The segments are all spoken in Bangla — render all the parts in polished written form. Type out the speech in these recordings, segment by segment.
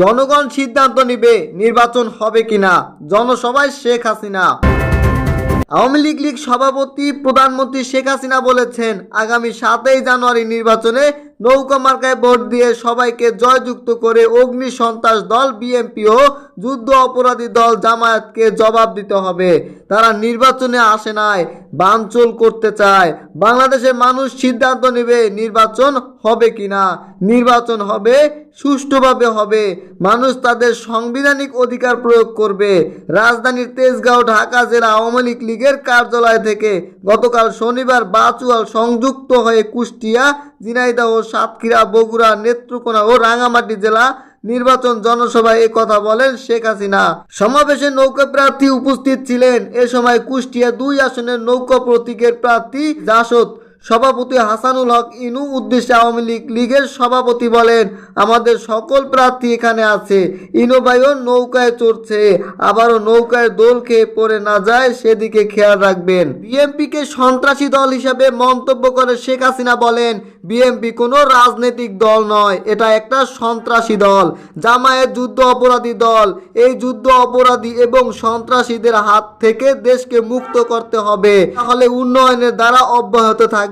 জনগণ সিদ্ধান্ত নিবে নির্বাচন হবে কিনা। জনসভায় শেখ হাসিনা। আওয়ামী লীগ সভাপতি প্রধানমন্ত্রী শেখ হাসিনা বলেছেন, আগামী 7ই জানুয়ারি নির্বাচনে নৌকা মার্কায় ভোট দিয়ে সবাইকে জয়যুক্ত করে অগ্নি সন্ত্রাস দল বিএনপি ও যুদ্ধ অপরাধী দল জামায়াতকে জবাব দিতে হবে। তারা নির্বাচনে আসে নাই, বানচোল করতে চায়। বাংলাদেশের মানুষ সিদ্ধান্ত নেবে নির্বাচন হবে কিনা। নির্বাচন হবে, সুষ্ঠুভাবে হবে। মানুষ তাদের সাংবিধানিক অধিকার প্রয়োগ করবে। রাজধানীর তেজগাঁও ঢাকা জেলা আওয়ামী লীগের কার্যালয় থেকে গতকাল শনিবার বাচুয়াল সংযুক্ত হয়ে কুষ্টিয়া, ঝিনাইদহ, সাতক্ষীরা, বগুড়া, নেত্রকোনা ও রাঙ্গামাটি জেলা নির্বাচন জনসভায় কথা বলেন শেখ হাসিনা। সমাবেশে নৌকা প্রার্থী উপস্থিত ছিলেন। এ সময় কুষ্টিয়া 2 আসনের নৌকা প্রতীকের প্রার্থী জাসদ সভাপতি হাসানুল হক ইনু উদ্দেশ্যে আওয়ামী লীগের সভাপতি বলেন, আমাদের সকল প্রার্থী এখানে আছে। ইনু ভাইও নৌকায় চড়ছে, আবারও নৌকায় দোল খেয়ে পড়ে না যায় সেদিকে খেয়াল রাখবেন। বিএনপিকে সন্ত্রাসী দল হিসেবে মন্তব্য করে শেখ হাসিনা বলেন, বিএনপি কোনো রাজনৈতিক দল নয়, এটা একটা সন্ত্রাসী দল। জামায়াত যুদ্ধ অপরাধী দল। এই যুদ্ধ অপরাধী এবং সন্ত্রাসীদের হাত থেকে দেশকে মুক্ত করতে হবে, তাহলে উন্নয়নের দ্বারা অব্যাহত থাকবে।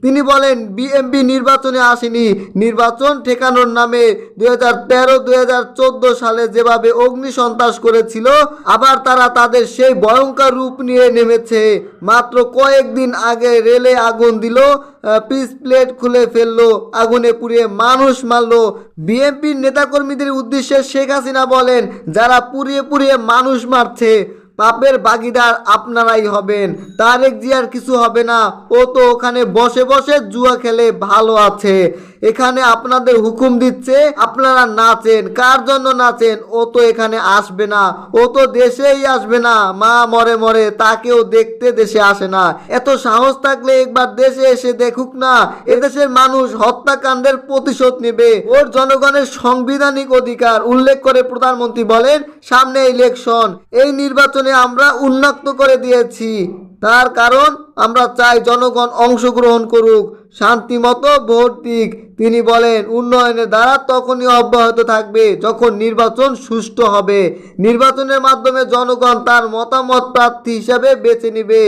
তিনি বলেন, বিএনপি নির্বাচনে আসেনি, নির্বাচন ঠেকানোর নামে 2013-2014 সালে যেভাবে অগ্নি সন্ত্রাস করেছিল, আবার তারা তাদের সেই ভয়ঙ্কর রূপ নিয়ে নেমেছে। মাত্র কয়েকদিন আগে রেলে আগুন দিল, পিচ প্লেট খুলে ফেললো, আগুনে পুড়িয়ে মানুষ মারলো। বিএনপির নেতাকর্মীদের উদ্দেশ্যে শেখ হাসিনা বলেন, যারা পুড়িয়ে পুড়িয়ে মানুষ মারছে, পাপের ভাগিদার আপনারাই হবেন। তারেক জিয়ার কিছু হবে না, ও তো ওখানে বসে বসে জুয়া খেলে ভালো আছে। এখানে আপনাদের হুকুম দিচ্ছে, আপনারা নাচেন। কার জন্য নাচেন? ও তো এখানে আসবে না, ও তো দেশেই আসবে না। মা মরে মরে তাকেও দেখতে দেশে আসে না। এত সাহস থাকলে একবার দেশে এসে দেখুক না। এদেশের মানুষ হত্যাকাণ্ডের প্রতিশোধ নেবে। ওর জনগণের সাংবিধানিক অধিকার উল্লেখ করে প্রধানমন্ত্রী বলেন, সামনে ইলেকশন, এই নির্বাচনে আমরা উন্মুক্ত করে দিয়েছি। তার কারণ আমরা চাই জনগণ অংশগ্রহণ করুক, শান্তিমতো ভোট দিক। তিনি বলেন, উন্নয়নের দ্বারা তখনই অব্যাহত থাকবে যখন নির্বাচন সুষ্ঠু হবে। নির্বাচনের মাধ্যমে জনগণ তার মতামত প্রার্থী হিসাবে বেছে নেবে।